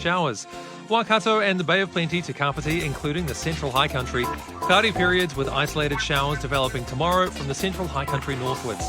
showers. Waikato and the Bay of Plenty to Kapiti, including the Central High Country. Cloudy periods with isolated showers developing tomorrow from the Central High Country northwards.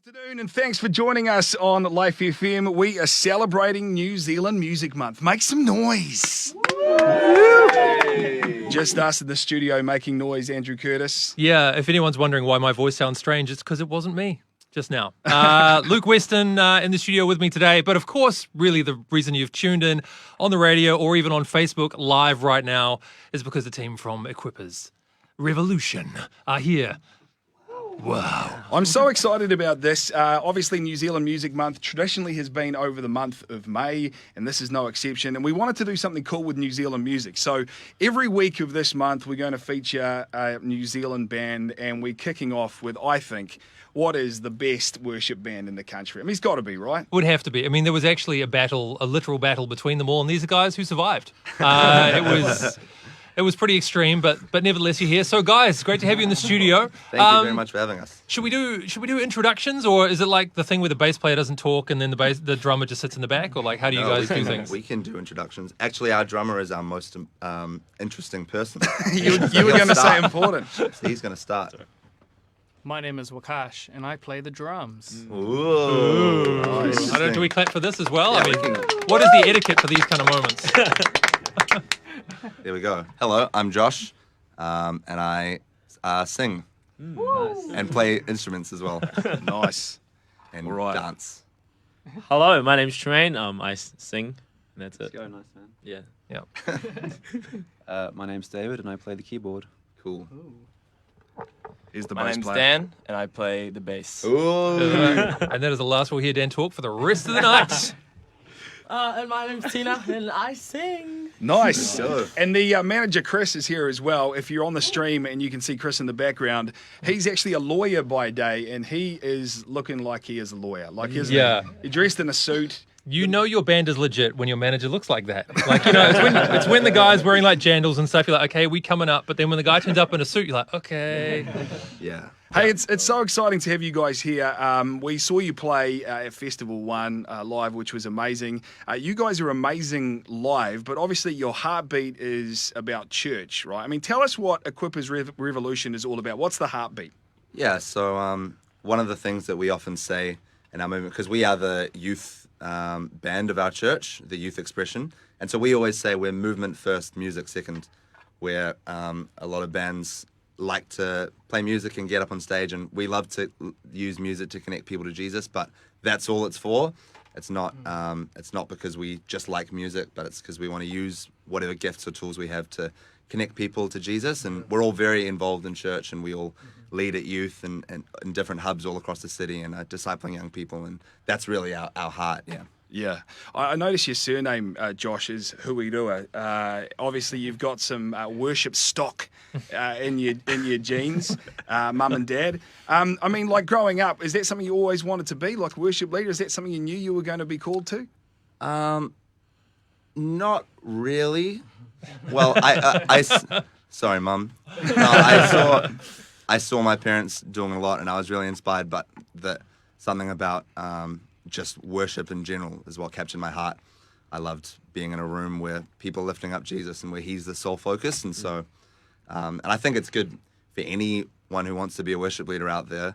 Good afternoon and thanks for joining us on Life FM. We are celebrating New Zealand Music Month. Make some noise. Just us in the studio making noise, Andrew Curtis. Yeah, if anyone's wondering why my voice sounds strange, it's because it wasn't me just now. Luke Weston in the studio with me today. But of course, really the reason you've tuned in on the radio or even on Facebook live right now is because the team from Equippers Revolution are here. Wow. I'm so excited about this. Obviously, New Zealand Music Month traditionally has been over the month of May, and this is no exception. And we wanted to do something cool with New Zealand music. So every week of this month, we're going to feature a New Zealand band, and we're kicking off with, I think, what is the best worship band in the country. I mean, it's got to be, right? Would have to be. I mean, there was actually a literal battle between them all, and these are guys who survived. It was pretty extreme, but nevertheless you're here. So guys, great to have you in the studio. Thank you very much for having us. Should we do introductions, or is it like the thing where the bass player doesn't talk and then the drummer just sits in the back, or like how do you guys do things? We can do introductions. Actually, our drummer is our most interesting person. you were going to say important. So he's going to start. My name is Wakash, and I play the drums. Ooh. Nice. Do we clap for this as well? Yeah, I mean, what is the etiquette for these kind of moments? There we go. Hello, I'm Josh, and I sing and play instruments as well. Nice. And All right. dance. Hello, my name's Tremaine. I sing, and that's it. Go, nice man. Yeah. My name's David, and I play the keyboard. Cool. Here's the My bass name's player. Dan, and I play the bass. Ooh. And that is the last we'll hear Dan talk for the rest of the night. And my name's Tina, and I sing. Nice. Sure. And the manager, Chris, is here as well. If you're on the stream and you can see Chris in the background, he's actually a lawyer by day, and he is looking like he is a lawyer. Like, isn't Yeah. he? Dressed in a suit. You know your band is legit when your manager looks like that. Like, you know, it's when the guy's wearing like jandals and stuff, you're like, okay, we coming up. But then when the guy turns up in a suit, you're like, okay. Yeah. Hey, it's so exciting to have you guys here. We saw you play at Festival 1 live, which was amazing. You guys are amazing live, but obviously your heartbeat is about church, right? I mean, tell us what Equippers Revolution is all about. What's the heartbeat? Yeah, so one of the things that we often say in our movement, because we are the youth band of our church, the youth expression, and so we always say we're movement first, music second, where a lot of bands like to play music and get up on stage, and we love to use music to connect people to Jesus, but that's all it's for. It's not because we just like music, but it's because we want to use whatever gifts or tools we have to connect people to Jesus. And we're all very involved in church, and we all lead at youth and in different hubs all across the city and discipling young people. And that's really our heart, yeah. Yeah. I noticed your surname, Josh, is Huirua. Obviously, you've got some worship stock in your genes, mum and dad. I mean, like growing up, is that something you always wanted to be, like worship leader? Is that something you knew you were going to be called to? Not really. Well, sorry, Mum. No, I saw my parents doing a lot, and I was really inspired. But something about just worship in general is what captured my heart. I loved being in a room where people are lifting up Jesus and where He's the sole focus. And so, and I think it's good for anyone who wants to be a worship leader out there.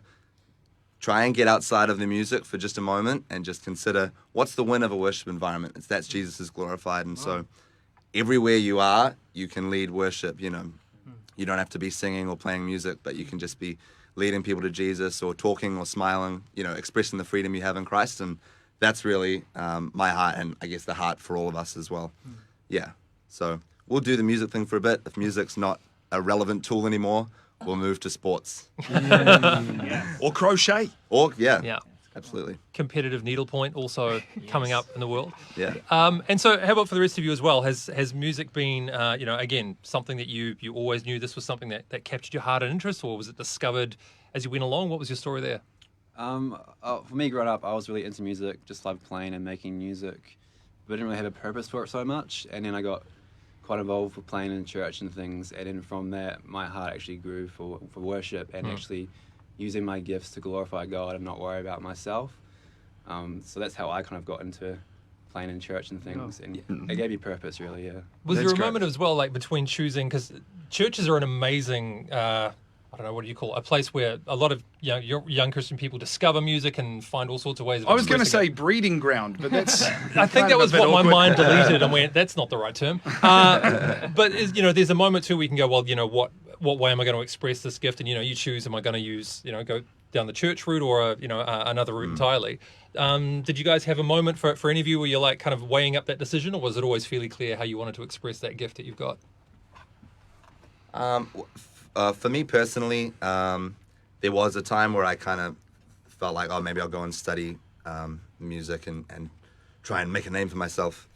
try and get outside of the music for just a moment and just consider what's the win of a worship environment. That's Jesus is glorified. And so everywhere you are, you can lead worship. You know, you don't have to be singing or playing music, but you can just be leading people to Jesus or talking or smiling, you know, expressing the freedom you have in Christ. And that's really my heart, and I guess the heart for all of us as well. Yeah. So we'll do the music thing for a bit. If music's not a relevant tool anymore, we'll move to sports. Or crochet. Or, Yeah. absolutely. Competitive needlepoint also coming up in the world. Yeah. And so how about for the rest of you as well? Has music been, you know, again, something that you always knew this was something that captured your heart and interest, or was it discovered as you went along? What was your story there? For me, growing up, I was really into music, just loved playing and making music, but I didn't really have a purpose for it so much. And then I got quite involved with playing in church and things, and then from that, my heart actually grew for worship and actually using my gifts to glorify God and not worry about myself. So that's how I kind of got into playing in church and things, and it gave me purpose, really. Yeah. Was That's there a great. moment as well, like between choosing, because churches are an amazing, I don't know, what do you call it? A place where a lot of young Christian people discover music and find all sorts of ways of I was going to expressing say breeding ground, but that's. I think that was what my mind deleted and went, that's not the right term. But, you know, there's a moment too where you can go, well, you know, what way am I going to express this gift? And, you know, you choose, am I going to use, you know, go down the church route or, another route entirely? Did you guys have a moment for any of you where you're like kind of weighing up that decision, or was it always fairly clear how you wanted to express that gift that you've got? For me personally, there was a time where I kind of felt like, oh, maybe I'll go and study music and try and make a name for myself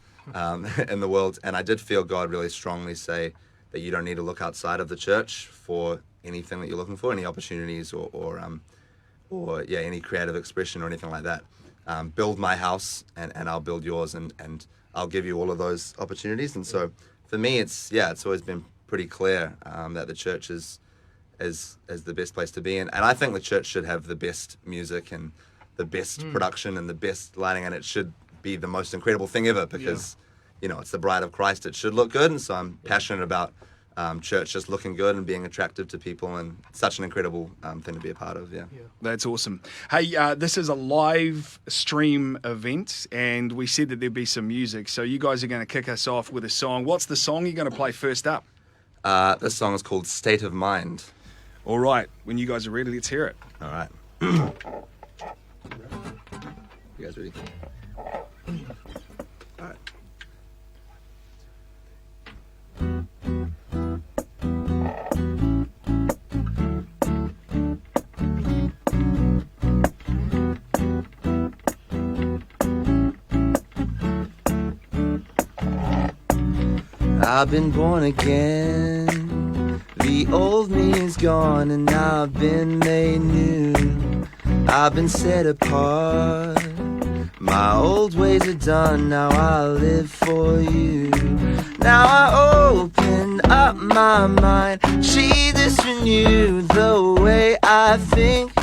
in the world. And I did feel God really strongly say that you don't need to look outside of the church for anything that you're looking for, any opportunities or any creative expression or anything like that. Build my house and I'll build yours, and I'll give you all of those opportunities. And so for me, it's always been pretty clear that the church is the best place to be in. And I think the church should have the best music and the best production and the best lighting, and it should be the most incredible thing ever because, you know, it's the bride of Christ. It should look good, and so I'm passionate about church just looking good and being attractive to people, and it's such an incredible thing to be a part of, That's awesome. Hey, this is a live stream event, and we said that there'd be some music, so you guys are going to kick us off with a song. What's the song you're going to play first up? This song is called State of Mind. All right, when you guys are ready, let's hear it. All right. You guys ready? All right. I've been born again. The old me is gone and I've been made new. I've been set apart. My old ways are done, now I live for you. Now I open up my mind, Jesus renewed the way I think.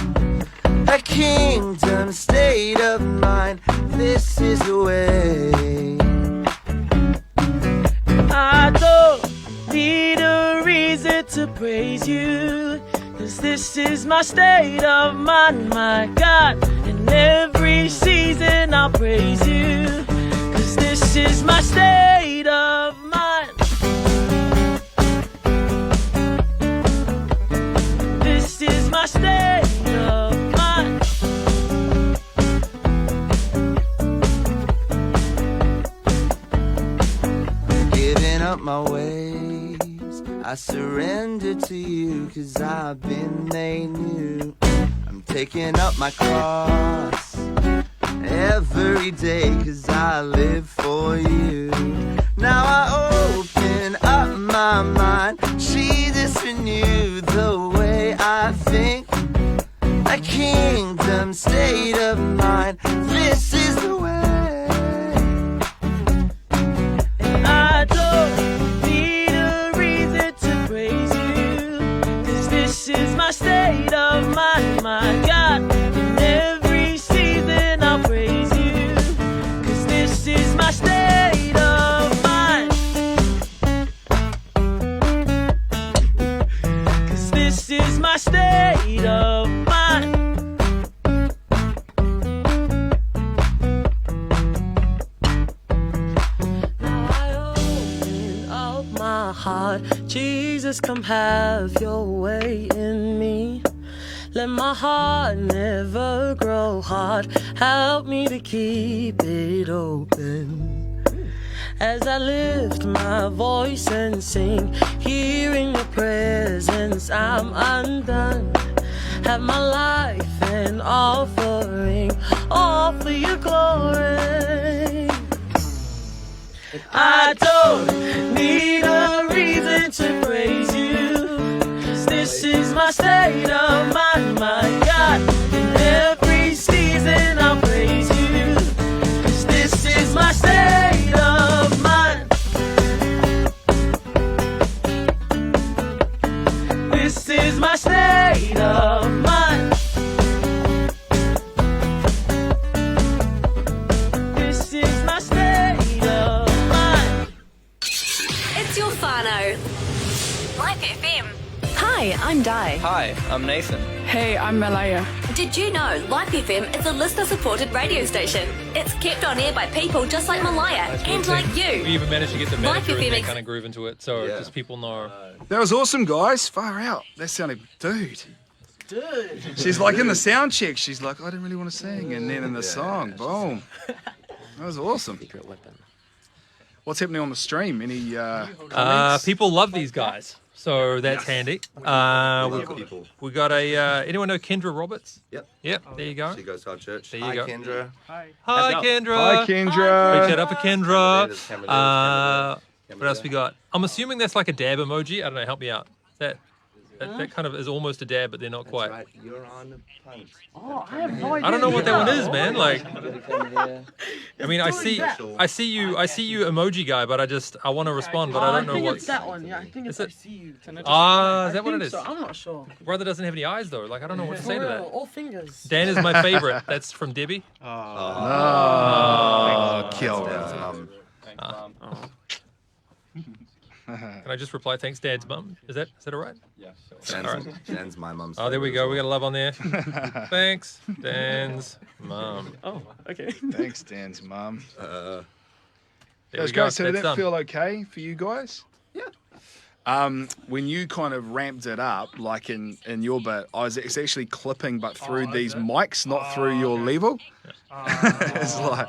A kingdom state of mind, this is the way. I don't need a reason to praise you, 'cause this is my state of mind, my God. In every season I'll praise you, 'cause this is my state of mind. This is my state of mind. Giving up my ways, I surrender to you, 'cause I've been made new. I'm taking up my cross every day, 'cause I live for you. Now I open up my mind, Jesus renew the way I think. A kingdom state of mind, this is the way. I don't need a reason to praise you, 'cause this is my state of mind, my God. In every season I'll praise you, 'cause this is my state of mind. 'Cause this is my state of mind. Jesus, come have your way in me. Let my heart never grow hard. Help me to keep it open. As I lift my voice and sing, here in your presence I'm undone. Have my life an offering, all for your glory. I don't need a reason to praise you, 'cause this is my state of mind, my God. In every season I'll praise you, 'cause this is my state of mind. This is my state of mind. This is my state of mind. It's your whānau. Life FM. Hi, I'm Di. Hi, I'm Nathan. Hey, I'm Malaya. Did you know Life FM is a listener-supported radio station? It's kept on air by people just like Malaya and like We you. even managed to get the manager in FM there ex- kind of groove into it, so just people know. That was awesome, guys. Far out. That sounded, dude. She's like in the sound check. She's like, I didn't really want to sing, and then in the song, boom. That was awesome. What's happening on the stream? Any comments? People love these guys, so that's handy. Love people. We got a. Anyone know Kendra Roberts? Yep. Yep. There you go. She goes to our church. There you Hi, go. Kendra. Hi, Hi, Kendra. Big Kendra. shout out for Kendra. Cameron. What else we got? I'm assuming that's like a dab emoji. I don't know. Help me out. That kind of is almost a dab, but they're not quite. Right, you're on a punt. I don't know what that one is, man. Like, I mean, I see you emoji guy, but I want to respond, but I don't know think what. it's that one. Yeah, I think it's Is I it? see you. Is that what it is? So, I'm not sure. Brother doesn't have any eyes though. Like, I don't know what to say to that. All fingers. Dan is my favorite. That's from Debbie. Oh, kill. Can I just reply, thanks, Dad's mum? Is that all right? Dan's my mum's. Oh, there we favorite go. as We got well. a love on there. Thanks, Dan's mum. Oh, okay. Thanks, Dan's mum. There Those we go. guys, so did That's that done. feel okay for you guys? Yeah. When you kind of ramped it up, like in your bit, it's actually clipping, but through these mics, not through your level. It's like,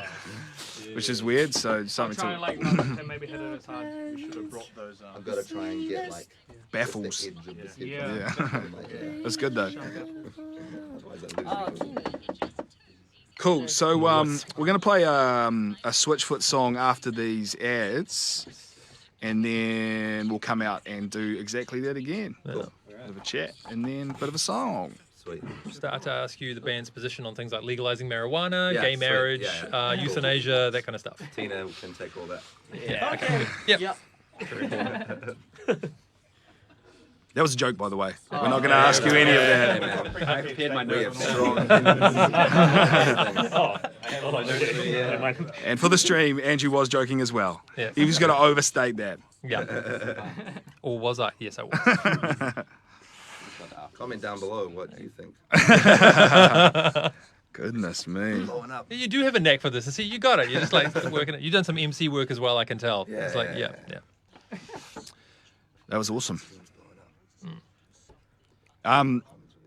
which is weird. So something Trying to like not maybe hit it as hard. We should have brought those. I've got to try and get like baffles. the edge of this Yeah. headphone. Yeah, that's good though. Otherwise I lose it. Cool. So we're gonna play a Switchfoot song after these ads, and then we'll come out and do exactly that again. Cool. Bit of a chat, and then a bit of a song. Sweet. Start to ask you the band's position on things like legalizing marijuana, Yeah, gay sweet. marriage, Yeah. euthanasia, that kind of stuff. Tina can take all that. Yeah. Okay. Yep. Yeah. That was a joke, by the way. We're not gonna ask you any of that. Man. I prepared my We have notes. strong. And for the stream, Andrew was joking as well. Yeah. He was gonna overstate that. Yeah. Or was I? Yes, I was. Comment down below. What do you think? Goodness me. Blowing up. You do have a knack for this. See, you got it. You're just like working it. You've done some MC work as well, I can tell. Yeah, It's like, yeah, yeah. That was awesome.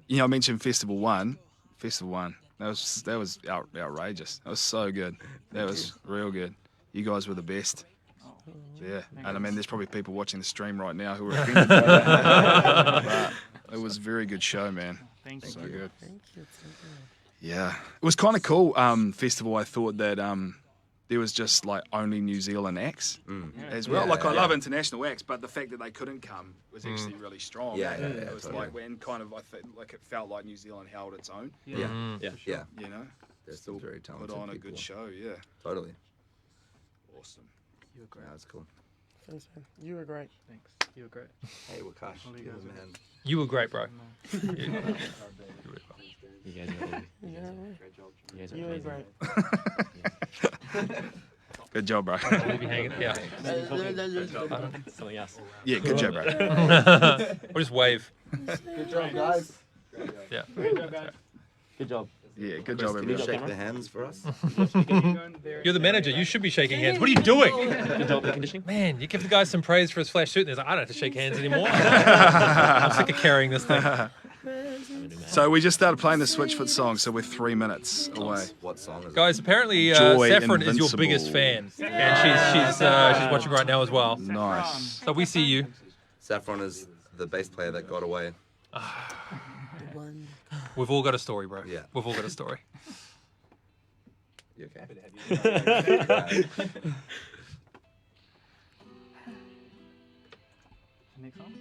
You know, I mentioned Festival One. That was outrageous. That was so good. That was real good. You guys were the best. Yeah, and I mean, there's probably people watching the stream right now who are offended by that. But it was a very good show, man. Thank So you. good. Yeah, it was kind of cool. Festival. I thought that there was just like only New Zealand acts as well. Yeah, like I yeah. love international acts, but the fact that they couldn't come was actually really strong. Yeah, yeah, It yeah, was totally. like when kind of I felt like it felt like New Zealand held its own. Yeah. Yeah. You know, There's some very put talented on a people. good show. Yeah, Totally. awesome. Yeah, that's cool. You were great. Thanks. You were great. Hey, Wakash, you're the man. You were great, bro. You guys are Yeah, you guys are you were amazing. great. Good job, bro. Leave you hanging. Yeah. Something else. Yeah, good job, bro. Or just wave. Good job, guys. Yeah. Good job. Yeah, good Chris, job, can you everyone. shake the hands for us? You're the manager. You should be shaking hands. What are you doing? Man, you give the guy some praise for his flash suit, and he's like, I don't have to shake hands anymore. I'm sick of carrying this thing. So we just started playing the Switchfoot song, so we're 3 minutes away. What song is it? Guys, apparently Joy Saffron is your Invincible. biggest fan, and she's watching right now as well. Nice. So we see you. Saffron is the bass player that got away. We've all got a story, bro. Yeah. We've all got a story. You okay? Next song?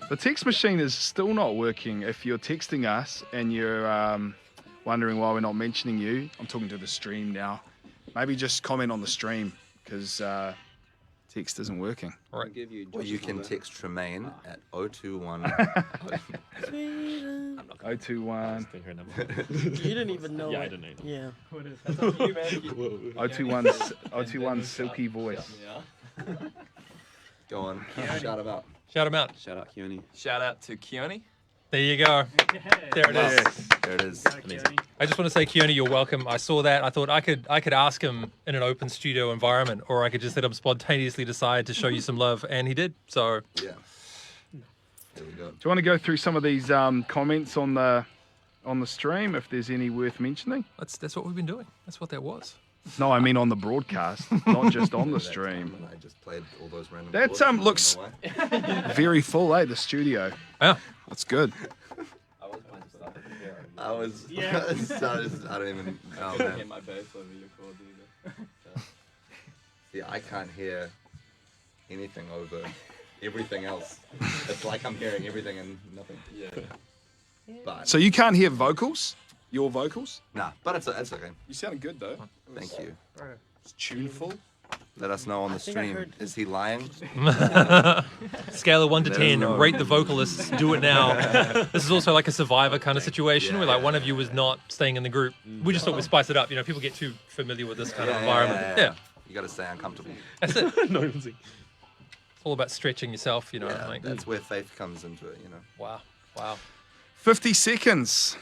The text machine is still not working. If you're texting us and you're wondering why we're not mentioning you, I'm talking to the stream now. Maybe just comment on the stream because text isn't working. All right. Or you can text Tremaine at 021. 021 You didn't even know. Yeah, I it. didn't know. Yeah. 021 silky voice. Go on. Shout him out. Shout him out. Shout out Keone. Shout out to Keone. There you go. There it is. There it is. I just want to say, Keone, you're welcome. I saw that. I thought I could ask him in an open studio environment, or I could just let him spontaneously decide to show you some love, and he did. So Yeah. There we go. Do you want to go through some of these comments on the stream, if there's any worth mentioning? that's what we've been doing. That's what that was. No, I mean on the broadcast, not just on the stream. And I just played all those random. That chords. looks I don't know why. very full, the studio. Yeah. That's good. I was. I don't even know, man. my bass over your chords either. See, I can't hear anything over everything else. It's like I'm hearing everything and nothing. Yeah. But So you can't hear vocals? Your vocals? nah, but it's okay. You sounded good though. Thank you. It's tuneful. Let us know on the think I stream. heard- Is he lying? Scale of 1 to Let us 10, know. rate the vocalists, do it now. This is also like a Survivor kind of situation where like one of you was not staying in the group. We just thought we'd spice it up. You know, people get too familiar with this kind of environment. Yeah. You got to stay uncomfortable. That's it. It's all about stretching yourself, you know. Yeah, like, that's where faith comes into it, you know. wow. Wow. 50 seconds.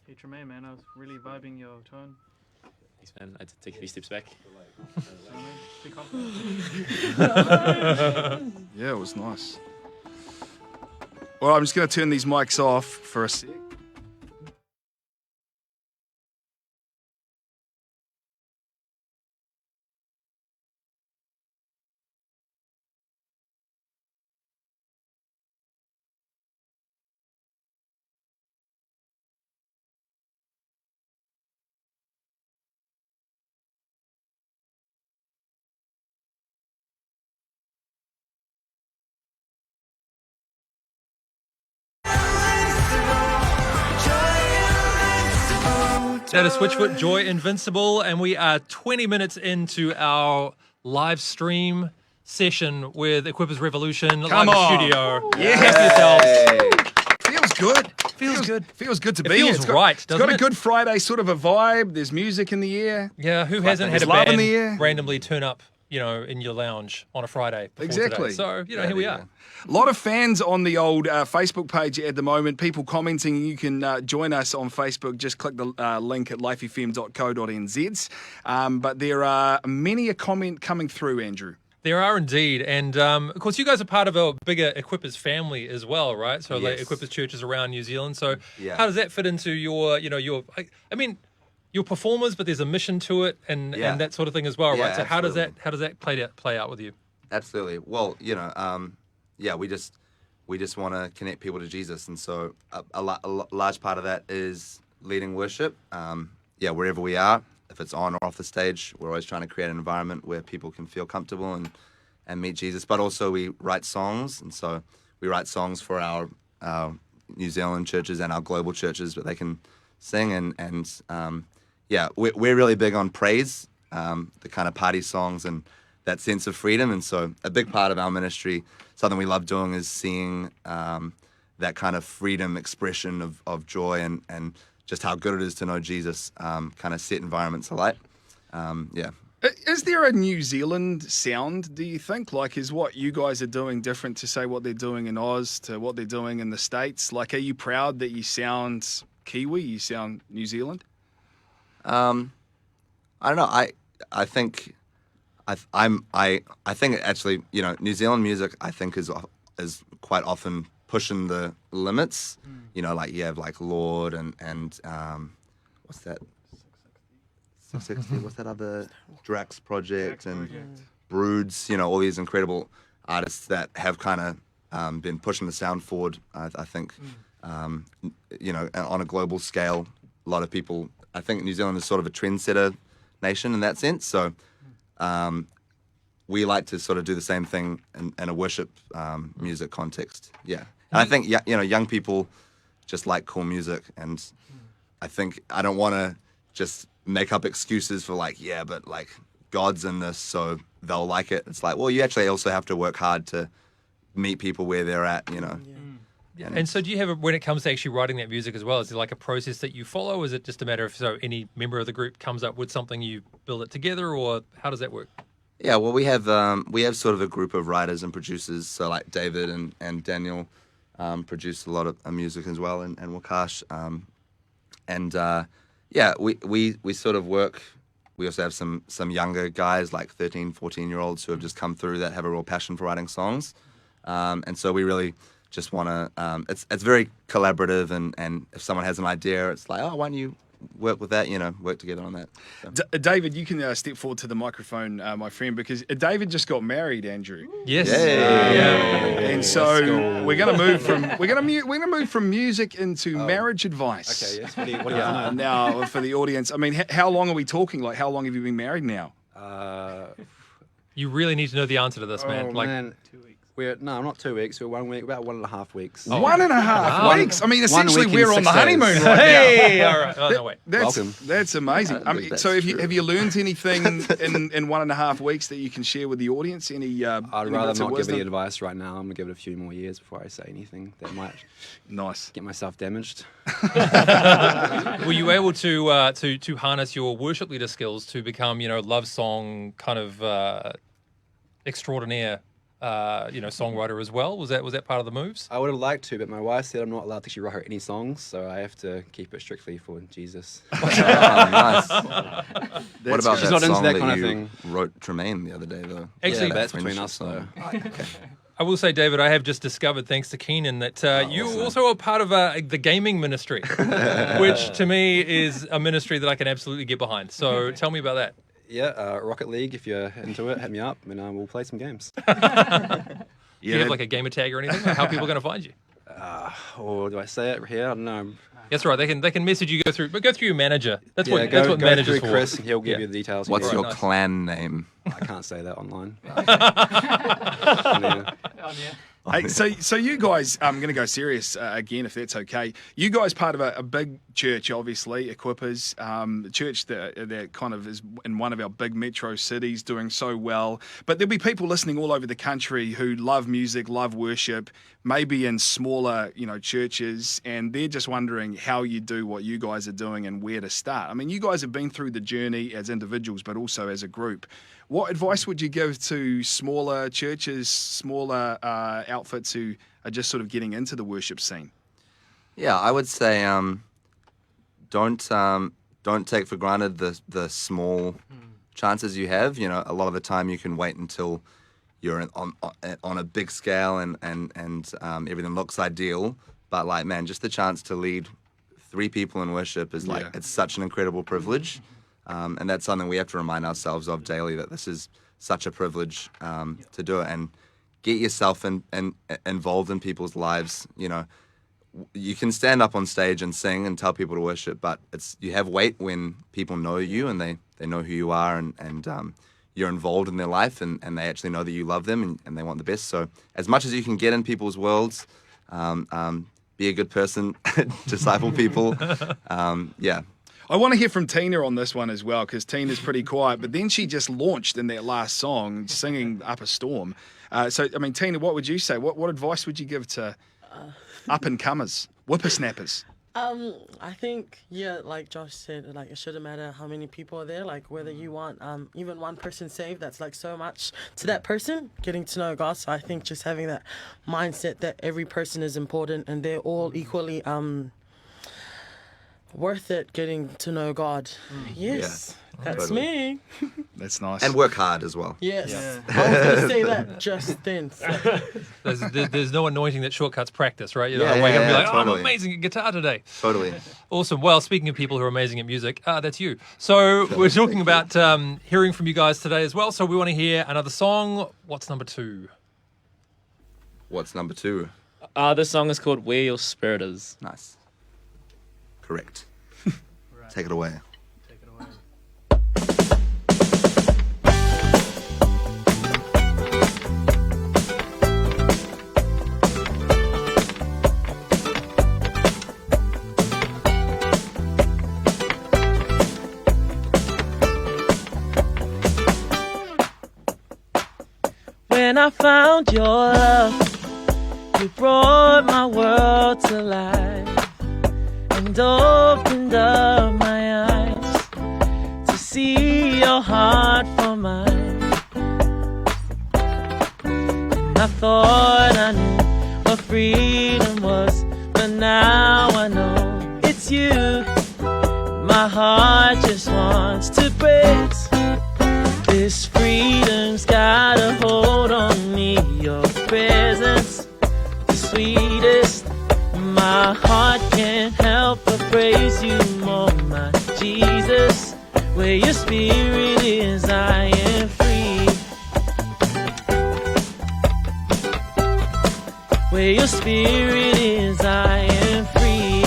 Hey Tremaine, man, I was really vibing your tone. Thanks, man. I had to take a few steps back. Be confident. Yeah, it was nice. Well, I'm just going to turn these mics off for a sec. That is Switchfoot, Joy Invincible, and we are 20 minutes into our live stream session with Equippers Revolution Come live on. studio. Yes. Feels good. Feels good. Feels good to It be here. feels It's got- right, It's doesn't got a it? good Friday sort of a vibe. There's music in the air. Yeah, who hasn't had a there's love in band the air. randomly turn up, you know, in your lounge on a Friday before Exactly. today? So, you know, here we Yeah, are. A lot of fans on the old Facebook page at the moment. People commenting. You can join us on Facebook. Just click the link at lifefm.co.nz. But there are many a comment coming through, Andrew. There are indeed. And of course, you guys are part of a bigger Equippers family as well, right? So, like Yes. Equippers churches around New Zealand. So, Yeah. how does that fit into your, you know, I mean, you're performers, but there's a mission to it and that sort of thing as well, right? Yeah, So, how does absolutely. that play out with you? Absolutely. Well, you know, we just want to connect people to Jesus, and so a large part of that is leading worship. Wherever we are, if it's on or off the stage, we're always trying to create an environment where people can feel comfortable and meet Jesus. But also we write songs, and so we write songs for our New Zealand churches and our global churches that they can sing. We're really big on praise, the kind of party songs and that sense of freedom. And so a big part of our ministry, something we love doing, is seeing that kind of freedom expression of joy and just how good it is to know Jesus kind of set environments alight. Is there a New Zealand sound, do you think? Like, is what you guys are doing different to, say, what they're doing in Oz to what they're doing in the States? Like, are you proud that you sound Kiwi, you sound New Zealand? I don't know. I think I think actually, you know, New Zealand music I think is quite often pushing the limits. You know, like you have like Lord and what's that? 660. What's that other Drax Project and Broods? You know, all these incredible artists that have kind of been pushing the sound forward. I think, you know, on a global scale, a lot of people. I think New Zealand is sort of a trendsetter nation in that sense. So we like to sort of do the same thing in a worship music context. Yeah, and I think you know, young people just like cool music, and I think I don't want to just make up excuses for like, yeah, but like God's in this, so they'll like it. It's like, well, you actually also have to work hard to meet people where they're at, you know. Yeah. And so do you have, when it comes to actually writing that music as well, is it like a process that you follow? Or is it just a matter of, so any member of the group comes up with something, you build it together, or how does that work? Yeah, well, we have sort of a group of writers and producers. So like David and Daniel produce a lot of music as well, and Wakash. Yeah, we sort of work. We also have some younger guys, like 13, 14-year-olds who have just come through that have a real passion for writing songs. And so we really just want to, it's very collaborative, and if someone has an idea, it's like, oh, why don't you work with that, you know, work together on that. So. David, you can step forward to the microphone, my friend, because David just got married, Andrew. Yes. And so we're going to move from music into marriage advice. Okay, yes. What do you want to know? Now, for the audience, I mean, how long are we talking? Like, how long have you been married now? You really need to know the answer to this, man. Like, man. 2 weeks. No, not 2 weeks. We're 1 week, about 1.5 weeks. Oh. 1.5 weeks? I mean, essentially, week and we're on the 6 days. honeymoon right hey, now. all right. Oh, no, wait. Welcome. That's amazing. I mean, so have you learned anything in 1.5 weeks that you can share with the audience? Any? I'd any rather bits of not give wisdom? any advice right now. I'm going to give it a few more years before I say anything that might Nice. get myself damaged. Were you able to harness your worship leader skills to become, you know, love song kind of extraordinaire, you know, songwriter as well? Was that part of the moves? I would have liked to, but my wife said I'm not allowed to actually write any songs, so I have to keep it strictly for Jesus. Oh, nice. What about She's that not into song that that kind of you thing. wrote Tremaine the other day, though? Actually, Yeah, that's between friendship us, though. song. I will say, David, I have just discovered, thanks to Keenan, that you also are part of the gaming ministry, which to me is a ministry that I can absolutely get behind. So tell me about that. Yeah, Rocket League, if you're into it, hit me up, and we'll play some games. Do you have like a gamer tag or anything? How are people going to find you? Or do I say it here? I don't know. That's right. They can message you. Go through your manager. That's Yeah, what go manager's through for. Chris, and he'll give Yeah. you the details. What's Right, your nice. clan name? I can't say that online. Hey, so you guys, I'm going to go serious again, if that's okay. You guys part of a big church, obviously, Equippers, the church that kind of is in one of our big metro cities, doing so well. But there'll be people listening all over the country who love music, love worship, maybe in smaller, you know, churches, and they're just wondering how you do what you guys are doing and where to start. I mean, you guys have been through the journey as individuals, but also as a group. What advice would you give to smaller churches, smaller outfits who are just sort of getting into the worship scene? Yeah, I would say don't take for granted the small chances you have. You know, a lot of the time you can wait until you're on a big scale and everything looks ideal. But like, man, just the chance to lead 3 people in worship is like, it's such an incredible privilege. And that's something we have to remind ourselves of daily, that this is such a privilege to do it. And get yourself involved in people's lives. You know, you can stand up on stage and sing and tell people to worship, but you have weight when people know you and they know who you are and you're involved in their life and they actually know that you love them and they want the best. So as much as you can get in people's worlds, be a good person, disciple people. Yeah. I want to hear from Tina on this one as well, because Tina's pretty quiet, but then she just launched in that last song, singing Up a Storm. So, I mean, Tina, what would you say? What advice would you give to up-and-comers, whippersnappers? I think, like Josh said, like it shouldn't matter how many people are there, like whether you want even one person saved, that's like so much to that person, getting to know God. So I think just having that mindset that every person is important and they're all equally worth it getting to know God. Yes, that's totally. me. That's nice. And work hard as well. Yes, I was going to say that just then. So. There's no anointing that shortcuts practice, right? You know, Yeah, I wake up and be yeah, like, oh, I'm totally. amazing at guitar today. Totally. Awesome. Well, speaking of people who are amazing at music, that's you. So we're talking about hearing from you guys today as well. So we want to hear another song. What's number 2? What's number 2? This song is called Where Your Spirit Is. Nice. Correct. Take it away. When I found your love, you brought my world to life and opened up my eyes to see your heart for mine. And I thought I knew what freedom was, but now I know it's you. My heart just wants to praise. This freedom's got a hold on me. Your presence, the sweetest. My heart can't help but praise you more, my Jesus. Where your spirit is, I am free. Where your spirit is, I am free.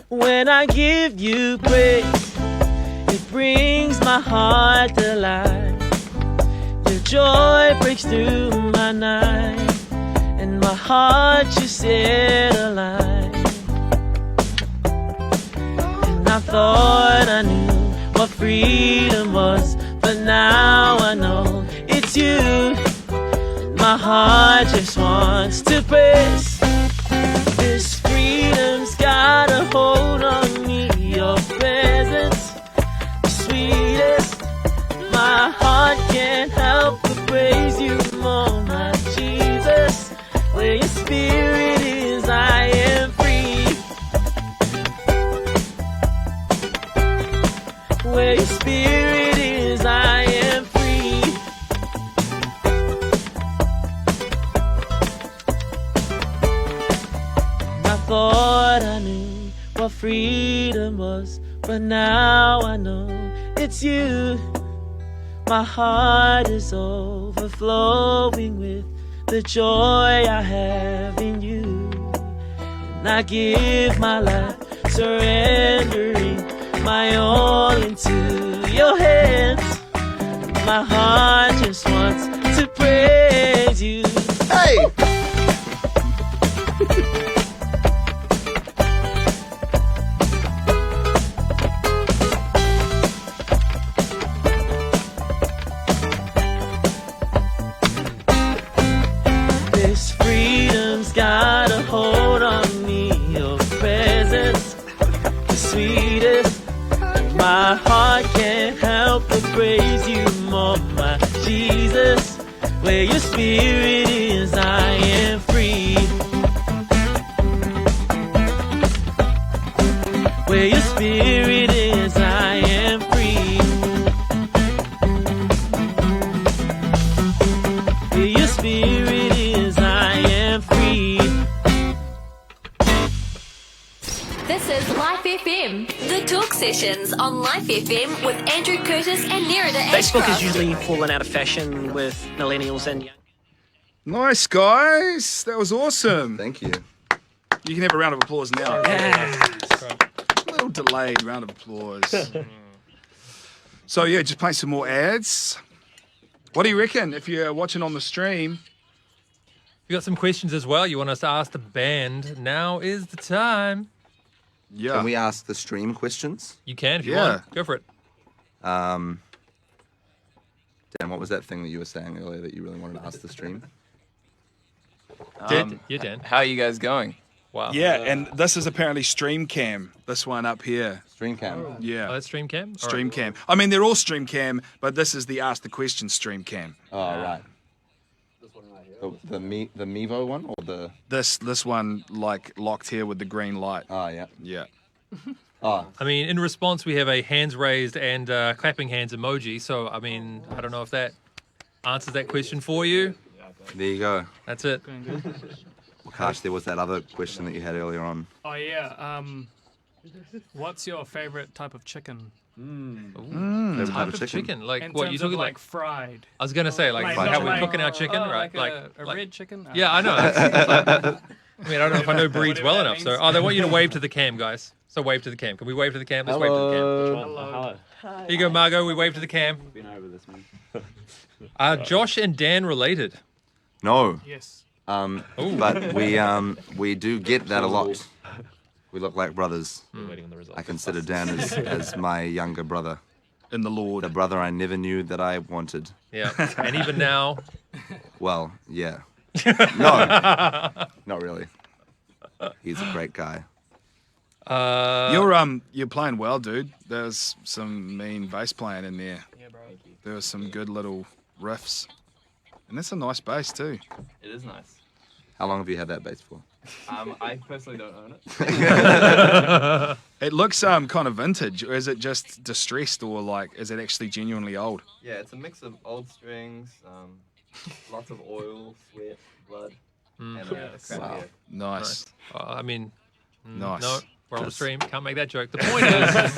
When I give you praise, it brings my heart to life. Your joy breaks through my night, and my heart you set alight. And I thought I knew what freedom was, but now I know it's you. My heart just wants to praise. This freedom's got a hold on me. Your presence, the sweetest. My heart can't help but praise you more, my Jesus. Where your spirit is, I am free. Where your spirit is, I am free. I thought I knew what freedom was, but now I know it's you. My heart is overflowing with the joy I have in you. And I give my life, surrendering my all into your hands. My heart just wants to praise you. Hey! This freedom's got a hold on me. Your presence, the sweetest. My heart can't help but praise you more, my Jesus. Where your spirit is, I am free. Where your spirit is, I am free. Where your spirit is, I am free. This is Life FM. The talk sessions on Life FM with Andrew Curtis and Nerida Facebook Ashcroft. has usually fallen out of fashion with millennials and young. Nice, guys. That was awesome. Thank you. You can have a round of applause now. A little delayed round of applause. So, yeah, just play some more ads. What do you reckon if you're watching on the stream? You got some questions as well you want us to ask the band. Now is the time. Yeah. Can we ask the stream questions? You can if you Yeah. want. Go for it. Dan, what was that thing that you were saying earlier that you really wanted to ask the stream? Yeah, Dan. How are you guys going? Wow. Yeah, and this is apparently StreamCam. This one up here. StreamCam. Yeah. Oh, that's StreamCam? StreamCam. I mean, they're all StreamCam, but this is the Ask the Question StreamCam. Oh, right. The Mevo one or the... This one, like, locked here with the green light. Oh, yeah. Yeah. Oh, I mean, in response, we have a hands raised and clapping hands emoji. So, I mean, I don't know if that answers that question for you. there you go. That's it. Going good. Well, Kash, there was that other question that you had earlier on. Oh yeah. What's your favorite type of chicken? Favorite Type of chicken. Like, In what, terms you talking of like... fried? I was going to say, like Like, how not we're like- cooking our chicken, oh, right? Like a red chicken? Yeah, I know. I mean, I don't know if I know breeds Whatever well that enough. So, means. they want you to wave to the cam, guys. So wave to the cam. Can we wave to the cam? Let's wave to the cam. Hello. Here you go, Margot. We wave to the cam. Been over this one. Are Josh and Dan related? No. Yes. But we do get that a lot. We look like brothers. Waiting on the results. I consider Dan as my younger brother. In the Lord. The brother I never knew that I wanted. Yeah. And even now, Well, yeah. No. Not really. He's a great guy. You're playing well, dude. There's some mean bass playing in there. Yeah, bro. There was some good little riffs. And that's a nice bass too. It is nice. How long have you had that bass for? I personally don't own it. It looks kind of vintage. Or is it just distressed, or like is it actually genuinely old? Yeah, it's a mix of old strings, lots of oil, sweat, blood, and crap Wow. beer. Nice. I mean, Nice. no, we're on the stream. Can't make that joke. The point is,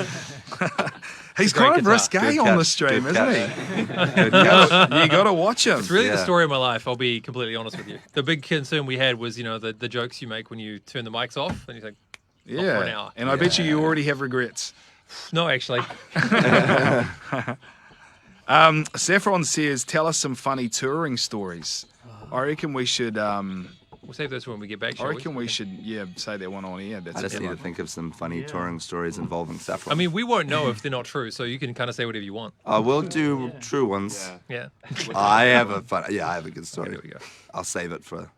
He's great kind of guitar. risque Good on the catch, stream, good isn't he? Good catch. You got to watch him. it's really the Yeah. story of my life. I'll be completely honest with you. The big concern we had was, the jokes you make when you turn the mics off and you think, for an Yeah. hour. And I bet you already have regrets. no, actually. Saffron says, tell us some funny touring stories. I reckon we should. We'll save those for when we get back. I shall reckon we should. say that one on air. That's I a just good need to one. think of some funny touring stories involving Saffron. I mean, we won't know if they're not true, so you can kind of say whatever you want. I will do true ones. Yeah. I have a good story. There we go. I'll save it for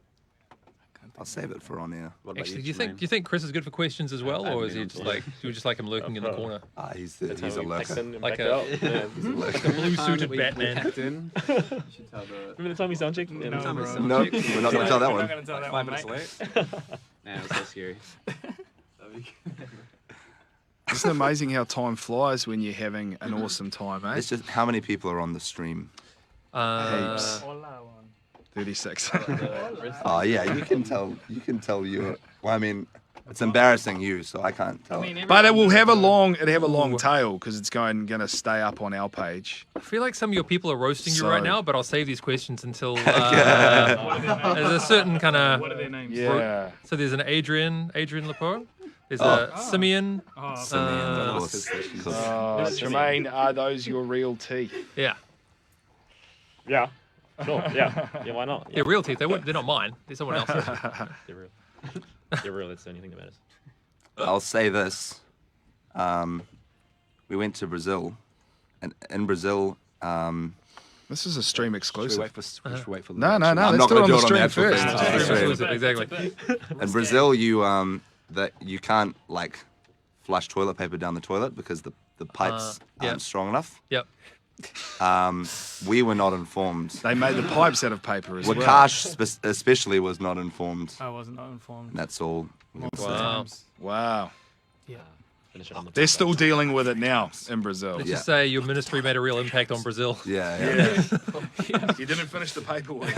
on air. What about Actually, you, do you think Chris is good for questions as well, or is he mean, just like you just like him lurking in the corner, He's a lurker. like a blue suited Batman? Captain. You should tell the. Remember the time we sound checked? No, Time bro. is No, we're not going to tell that We're one. not gonna tell that 5 one, minutes mate. late. Man, it was so scary. Isn't it amazing how time flies when you're having an awesome time, eh? It's just how many people are on the stream. Heaps. Hola, one. 36. Oh yeah, you can tell. You. Well, I mean, it's embarrassing you, so I can't tell. But it will have a long tail because it's going to stay up on our page. I feel like some of your people are roasting you So- right now, but I'll save these questions until there's a certain kind What are of. their names? Yeah. So there's an Adrian Lepore. There's a Simeon. Oh, Of course. Jermaine, are those your real teeth? Yeah, Yeah. Sure. Yeah. Yeah. Why not? they're real teeth. They're not mine. They're someone else's. They're real. They're real. That's the only thing that matters. I'll say this. We went to Brazil, and in Brazil, This is a stream Should we exclusive. wait for, wait for the No, reaction? let's not do it gonna on the do it on the stream actual first. thing. Stream That's exclusive, exactly. in Brazil, you can't like flush toilet paper down the toilet because the pipes yeah. aren't strong enough. Yep. We were not informed. They made the pipes out of paper as well. Wakash especially was not informed. I wasn't not informed. That's all. Wow. Wow. Yeah. Finish it on the They're still dealing with it now in Brazil. Let's Yeah. just say your ministry made a real impact on Brazil. Yeah. You didn't finish the paperwork.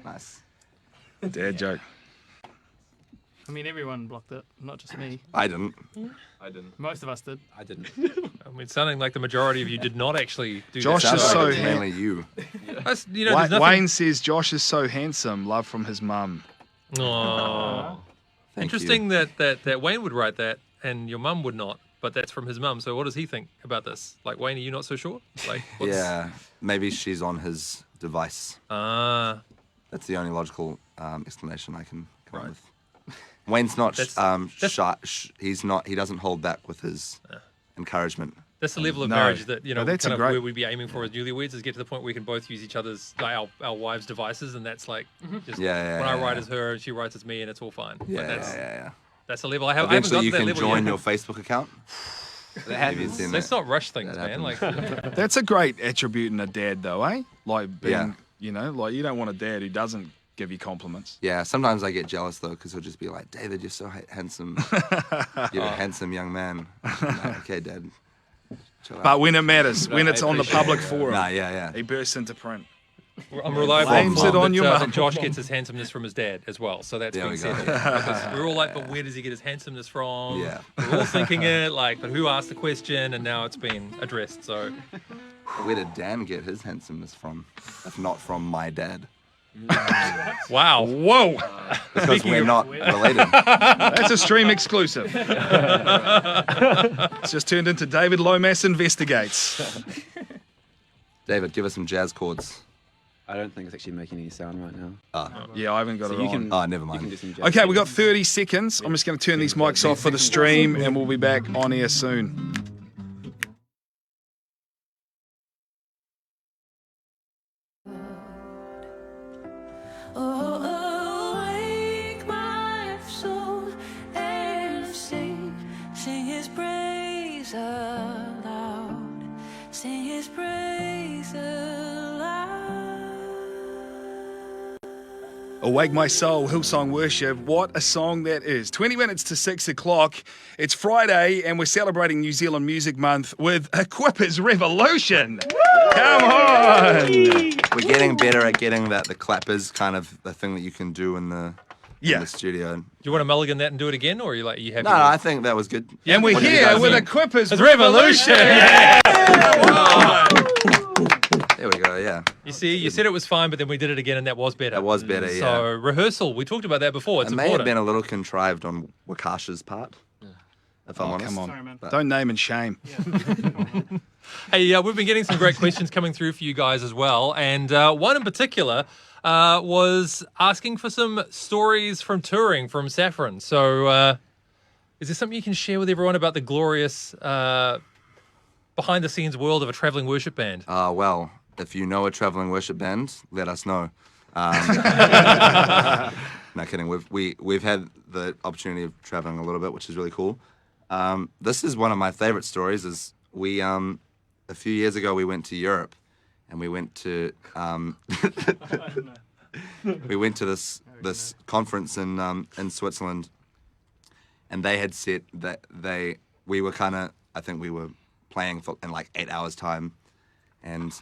Nice. Dad joke. I mean, everyone blocked it, not just me. I didn't. Most of us did. I didn't. I mean, it's sounding like the majority of you did not actually do Josh that. is Sounds so like it's hand- mainly you. That's, there's nothing. Wayne says Josh is so handsome. Love from his mum. Aw. Thank Interesting you. that Wayne would write that and your mum would not, but that's from his mum. So what does he think about this? Like, Wayne, are you not so sure? Like, what's... Yeah, maybe she's on his device. Ah, That's the only logical explanation I can come up with. Wayne's not That's- shy. He's not. He doesn't hold back with his encouragement. That's the level of No. marriage that, you know, No, that's kind a of great- where we'd be aiming for as newlyweds, is get to the point where we can both use each other's, like, our wives' devices, and that's like, just when I write as her and she writes as me, and it's all fine. Yeah, Like, that's, yeah. that's the level I haven't got Eventually, to you that can level join yet. your Facebook account. Maybe it's in Let's there. not rush things, That man. Like, happens. That's a great attribute in a dad, though, eh? Like being, Yeah. you know, like you don't want a dad who doesn't give you compliments. Yeah, sometimes I get jealous though, because he'll just be like, "David, you're so handsome. You're a handsome young man." I'm like, okay, Dad. Chill out. But when it matters, when I it's on the appreciate public it. forum, Nah, yeah. he bursts into print. I'm reliable Blames it on your that mum. Josh gets his handsomeness from his dad as well. So that's There being we said. go. here. Because we're all like, but where does he get his handsomeness from? Yeah. We're all thinking it, like, but who asked the question? And now it's been addressed. So Where did Dan get his handsomeness from, if not from my dad? wow. Whoa, Because Speaking we're of- not related. that's a stream exclusive. It's just turned into David Lomas Investigates. David, give us some jazz chords. I don't think it's actually making any sound right now. Yeah, I haven't got So it you on. can. Oh, never You can mind. do some jazz Okay, we got hands. 30 seconds. I'm just going to turn these mics off for the stream, and we'll be back on air soon. Awake my soul and sing His praise aloud, sing His praise aloud. Awake My Soul, Hillsong Worship. What a song that is. 20 minutes to 6 o'clock. It's Friday, and we're celebrating New Zealand Music Month with Equippers Revolution. Come on. We're getting better at getting that. The clappers kind of the thing that you can do in the studio. Do you want to mulligan that and do it again, or are you like, you happy? No, with- I think that was good. And we're What did you here guys with think? Equippers It's Revolution. Yeah. There we go. Yeah, You see, you said it was fine, but then we did it again, and that was better. that was better. Yeah. So rehearsal, we talked about that before. It's It may have important. been a little contrived on Wakasha's part, if I'm honest. Come on. Sorry, man. But- Don't name and shame. Hey, we've been getting some great questions coming through for you guys as well. And one in particular was asking for some stories from touring from Saffron. So is there something you can share with everyone about the glorious behind-the-scenes world of a traveling worship band? Well, if you know a traveling worship band, let us know. No kidding. We've had the opportunity of traveling a little bit, which is really cool. This is one of my favorite stories. Is we a few years ago we went to Europe, and we went to this conference in Switzerland, and they had said that we were I think we were playing in like 8 hours time, and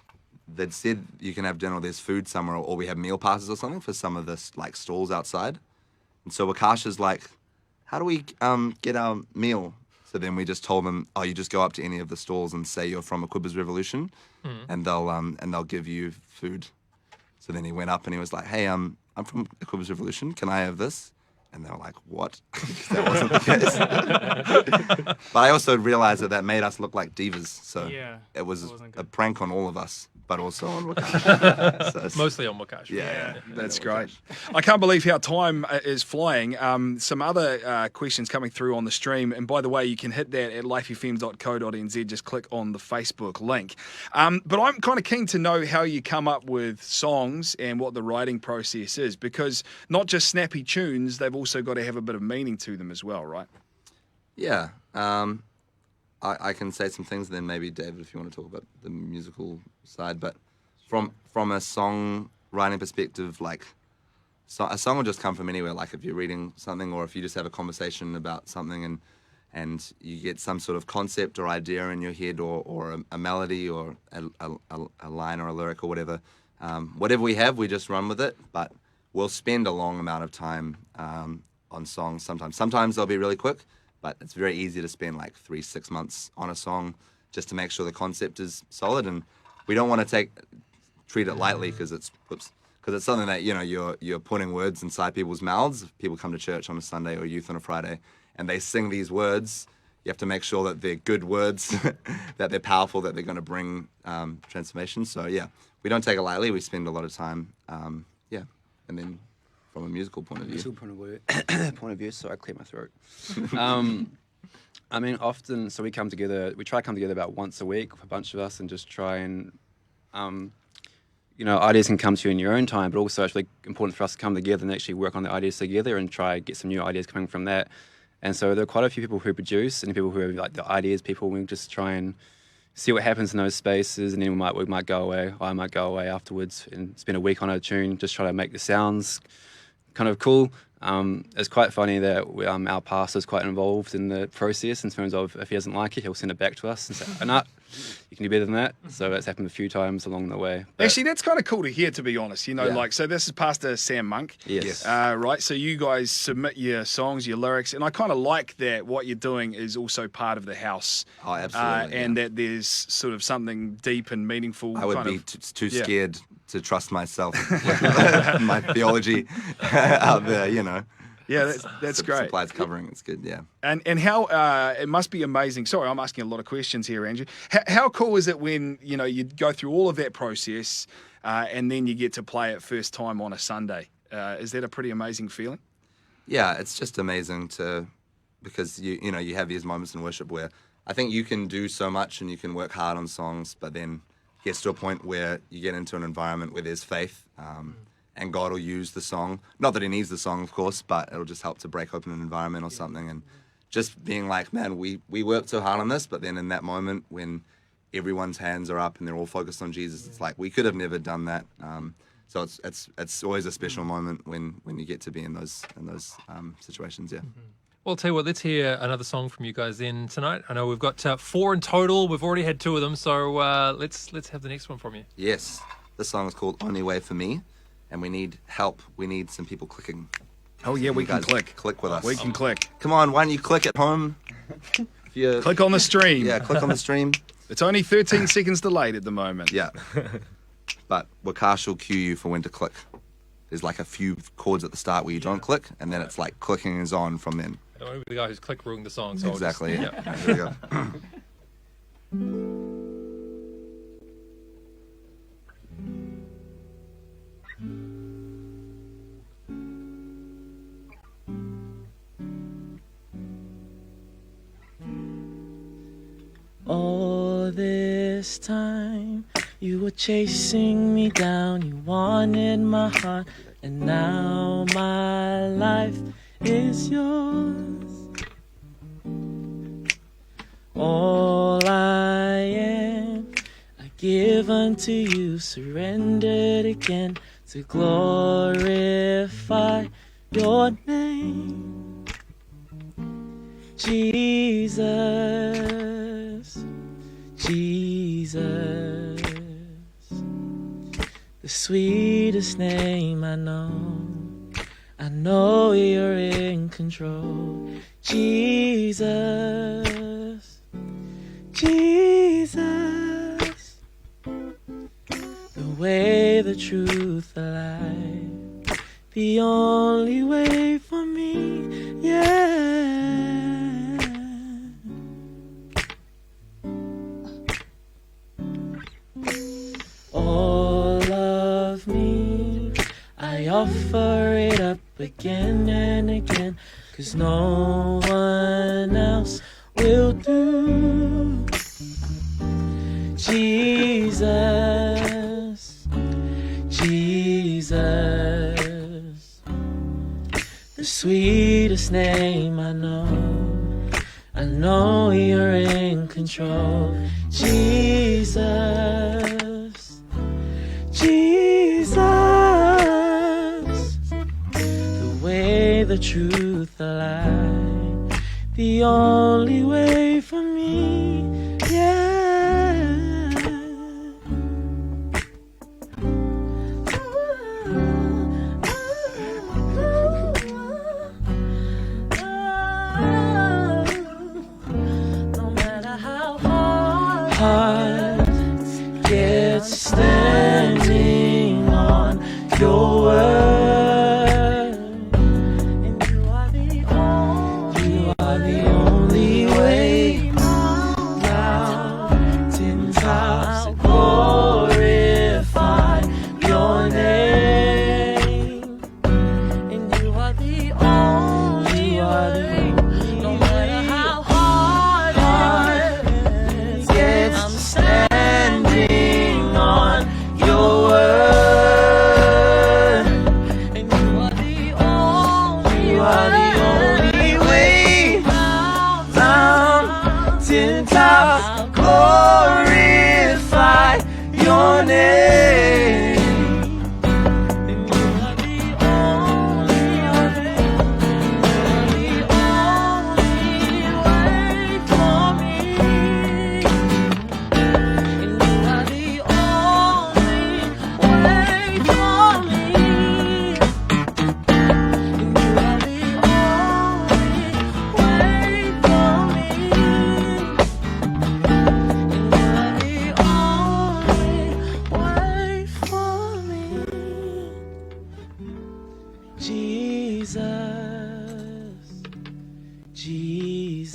they'd said you can have dinner, there's food somewhere, or we have meal passes or something for some of this like stalls outside. And so Wakasha's like, how do we get our meal? So then we just told them, oh, you just go up to any of the stalls and say you're from Equippers Revolution, and they'll give you food. So then he went up and he was like, hey, I'm from Equippers Revolution, can I have this? And they were like, what? That wasn't the case. But I also realized that made us look like divas. So Yeah, it was that wasn't a good. prank on all of us, but also on Wakasha. So it's- Mostly on Wakash. Yeah. That's great. I can't believe how time is flying. Some other questions coming through on the stream. And by the way, you can hit that at lifefm.co.nz. Just click on the Facebook link. But I'm kind of keen to know how you come up with songs and what the writing process is, because not just snappy tunes, they've also got to have a bit of meaning to them as well, right? Yeah. I can say some things, and then maybe David, if you want to talk about the musical side. But from a songwriting perspective, like a song will just come from anywhere. Like if you're reading something, or if you just have a conversation about something, and you get some sort of concept or idea in your head, or a melody, or a line or a lyric or whatever. Whatever we have, we just run with it. But we'll spend a long amount of time on songs. Sometimes they'll be really quick. But it's very easy to spend like 3-6 months on a song just to make sure the concept is solid. And we don't want to treat it lightly, because it's something that, you know, you're putting words inside people's mouths. If people come to church on a Sunday or youth on a Friday and they sing these words, you have to make sure that they're good words, that they're powerful, that they're going to bring transformation. So yeah, we don't take it lightly. We spend a lot of time. And then from a musical point of view. Point of view, so I clear my throat. I mean, often, so we try to come together about once a week with a bunch of us and just try and, ideas can come to you in your own time, but also it's really important for us to come together and actually work on the ideas together and try get some new ideas coming from that. And so there are quite a few people who produce and people who are like the ideas people. We just try and see what happens in those spaces, and then we might go away. I might go away afterwards and spend a week on a tune, just try to make the sounds kind of cool. It's quite funny that our pastor's quite involved in the process in terms of if he doesn't like it, he'll send it back to us and say, "Oh, no, you can do better than that." So that's happened a few times along the way. But actually, that's kind of cool to hear, to be honest. So this is Pastor Sam Monk. Yes. Right. So you guys submit your songs, your lyrics, and I kind of like that what you're doing is also part of the house. Oh, absolutely. And that there's sort of something deep and meaningful. I would be too scared to trust myself with my theology out there, Yeah, that's great. Supplies covering, it's good, yeah. And how it must be amazing. Sorry, I'm asking a lot of questions here, Andrew. How cool is it when you go through all of that process and then you get to play it first time on a Sunday? Is that a pretty amazing feeling? Yeah, it's just amazing because you have these moments in worship where I think you can do so much and you can work hard on songs, but then it gets to a point where you get into an environment where there's faith. And God will use the song. Not that he needs the song, of course, but it'll just help to break open an environment or something. And just being like, man, we worked so hard on this, but then in that moment when everyone's hands are up and they're all focused on Jesus, it's like we could have never done that. So it's always a special moment when you get to be in those situations. Yeah. Well, I'll tell you what, let's hear another song from you guys then tonight. I know we've got 4 in total. We've already had 2 of them, so let's have the next one from you. Yes. This song is called Only Way for Me. And we need help. We need some people clicking. Oh, yeah, we can click. Click with us. We can click. Come on, why don't you click at home? Click on the stream. Yeah, click on the stream. It's only 13 seconds delayed at the moment. Yeah. But Wakash will cue you for when to click. There's like a few chords at the start where you don't click, and then it's like clicking is on from then. I don't want to be the guy who's click ruining the song. So exactly. Yeah. Here we go. All this time you were chasing me down, you wanted my heart, and now my life is yours. All I am, I give unto you, surrendered again to glorify your name. Jesus, Jesus, the sweetest name I know you're in control. Jesus, Jesus, the way, the truth, the life, the only way for me, yeah. All of me, I offer it up again and again, 'cause no one else will do. Jesus, Jesus, the sweetest name I know you're in control. Jesus, Jesus, the way, the truth, the life, the only way for me, yeah. No matter how hard gets standing on your word, and you are the only way. Mountains I'll glorify your name, and you are the only way. No matter how hard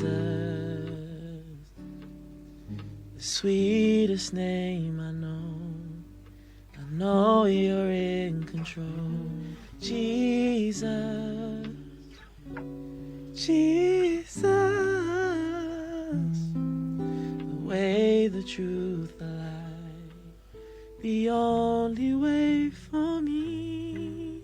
Jesus, the sweetest name I know. I know you're in control. Jesus, Jesus, the way, the truth, the life, the only way for me.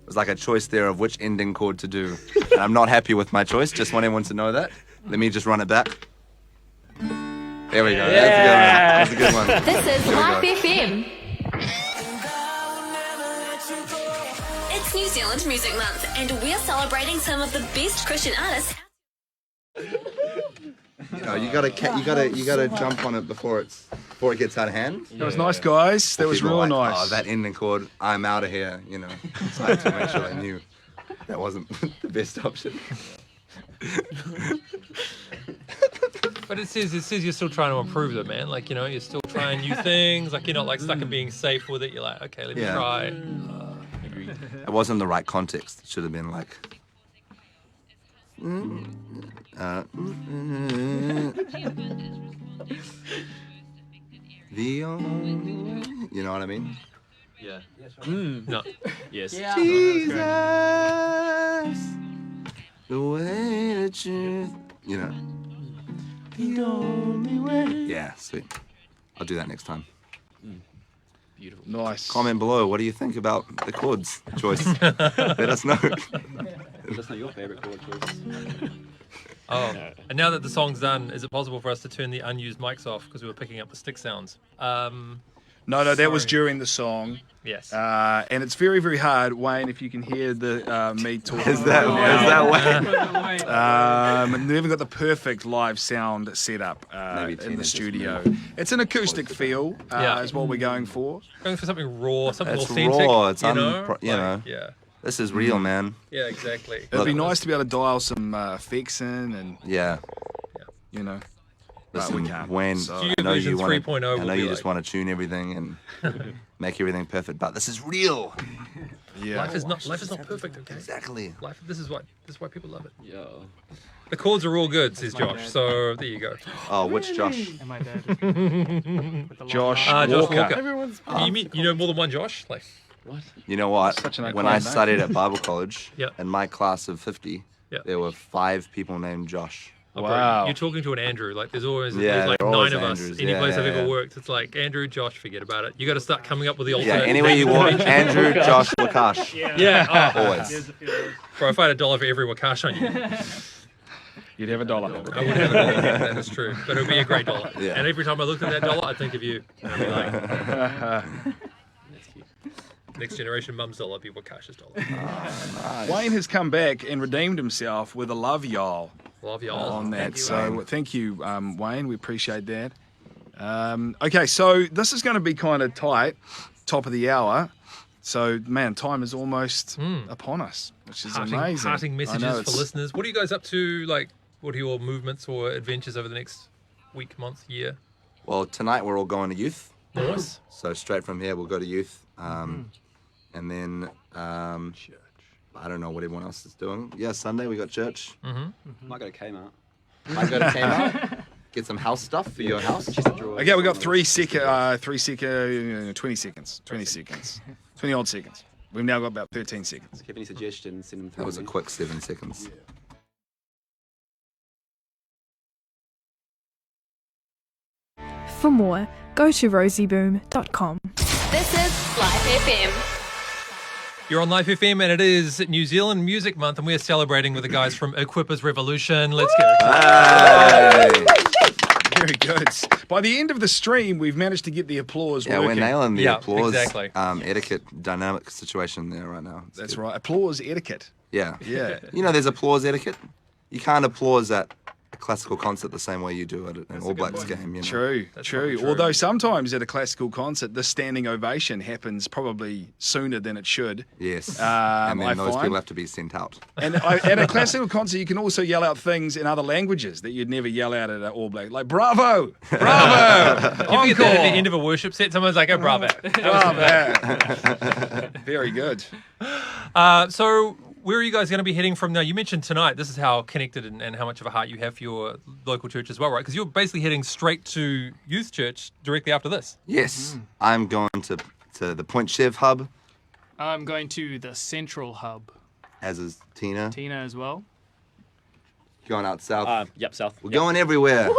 It was like a choice there of which ending chord to do. And I'm not happy with my choice. Just want everyone to know that. Let me just run it back. There we go. That's a good one. That's a good one. This is Live FM. It's New Zealand Music Month, and we're celebrating some of the best Christian artists. You know, you gotta jump on it before it gets out of hand. That was nice, guys. That was People real are like, nice. Oh, that ending chord, I'm out of here. You know, so I had to make sure I knew that wasn't the best option. But it says you're still trying to improve it, man. Like, you know, you're still trying new things. Like, you're not like stuck in being safe with it. You're like, okay, let me try. It wasn't the right context. It should have been like. The only, you know what I mean? Yeah. No. Yes. Yeah. Jesus, the way, the truth, you know. The only way. Yeah, sweet. I'll do that next time. Beautiful. Nice. Comment below. What do you think about the chords choice? Let us know. That's not your favourite chord choice. Oh, and now that the song's done, is it possible for us to turn the unused mics off because we were picking up the stick sounds? No, that was during the song. Yes. And it's very, very hard, Wayne, if you can hear the me talking. Is that way? We haven't got the perfect live sound set up in the studio. It's an acoustic feel, is what we're going for. Going for something raw, something It's authentic. raw. It's you know? Yeah. This is real, man. Yeah, exactly. It'd be nice to be able to dial some effects in and, Yeah. you know. Listen, we can't. Wayne, So- I know you want 3.0 to. I will know be you just like- want to tune everything and make everything perfect, but this is real. Yeah. Life is not perfect, okay? Exactly. This is why people love it. Yeah. The chords are all good, says Josh. So there you go. Oh, which Josh? And my dad. Josh Josh Walker. Walker. You know more than one Josh? Like, You know what? Such an When I acclaimed name. studied at Bible college, Yep. in my class of 50, Yep. there were 5 people named Josh. oh, bro, Wow. you're talking to an Andrew. Like, there's always Yeah, there's like there are always 9 of us. Andrews. Any Yeah, place I've yeah, ever yeah. worked, it's like Andrew, Josh, forget about it. You got to start coming up with the Yeah, alternate. anywhere you names. want. Andrew, Josh, Wakash. Yeah. Oh, Always. bro, if I had $1 for every Wakash on you, You'd have $1. I would have $1. Yeah, that is true. But it would be a great dollar. Yeah. And every time I looked at that dollar, I'd think of you. And I'd be like, next generation mum's dollar would be Wakash's dollar. Wayne has come back and redeemed himself with a love y'all Love y'all. on that. Thank you, Thank you, Wayne. We appreciate that. Okay, so this is going to be kind of tight, top of the hour. So, man, time is almost upon us, which is amazing. Parting I messages know, for it's- listeners. What are you guys up to? Like, what are your movements or adventures over the next week, month, year? Well, tonight we're all going to youth. Nice. So straight from here, we'll go to youth. And then, I don't know what everyone else is doing. Yeah, Sunday we got church. Might go to Kmart. Might go to Kmart, get some house stuff for your house. Okay, we got 20 seconds. 20 seconds. 20 odd seconds. We've now got about 13 seconds. If you have any suggestions, send them through. That was a quick 7 seconds. For more, go to rosieboom.com. This is Live FM. You're on Life FM, and it is New Zealand Music Month, and we're celebrating with the guys from Equippers Revolution. Let's get it. Very good. By the end of the stream, we've managed to get the applause Yeah, working. we're nailing the Yeah, applause exactly. etiquette dynamic situation there right now. It's That's good. right. Applause etiquette. Yeah. Yeah. You know, there's applause etiquette. You can't applause at a classical concert the same way you do at an All Blacks game. You know? True, true. Although sometimes at a classical concert, the standing ovation happens probably sooner than it should. Yes, and then I those find. people have to be sent out. And at a classical concert, you can also yell out things in other languages that you'd never yell out at an All Black, like "Bravo, bravo." You forget that at the end of a worship set, someone's like, "Oh, bravo." Bravo. Very good. So where are you guys going to be heading from now? You mentioned tonight, this is how connected and how much of a heart you have for your local church as well, right? Because you're basically heading straight to youth church directly after this. Yes, I'm going to the Point Chev hub, I'm going to the Central Hub. as is Tina. Tina as well. Going out south. Yep, south. We're going everywhere.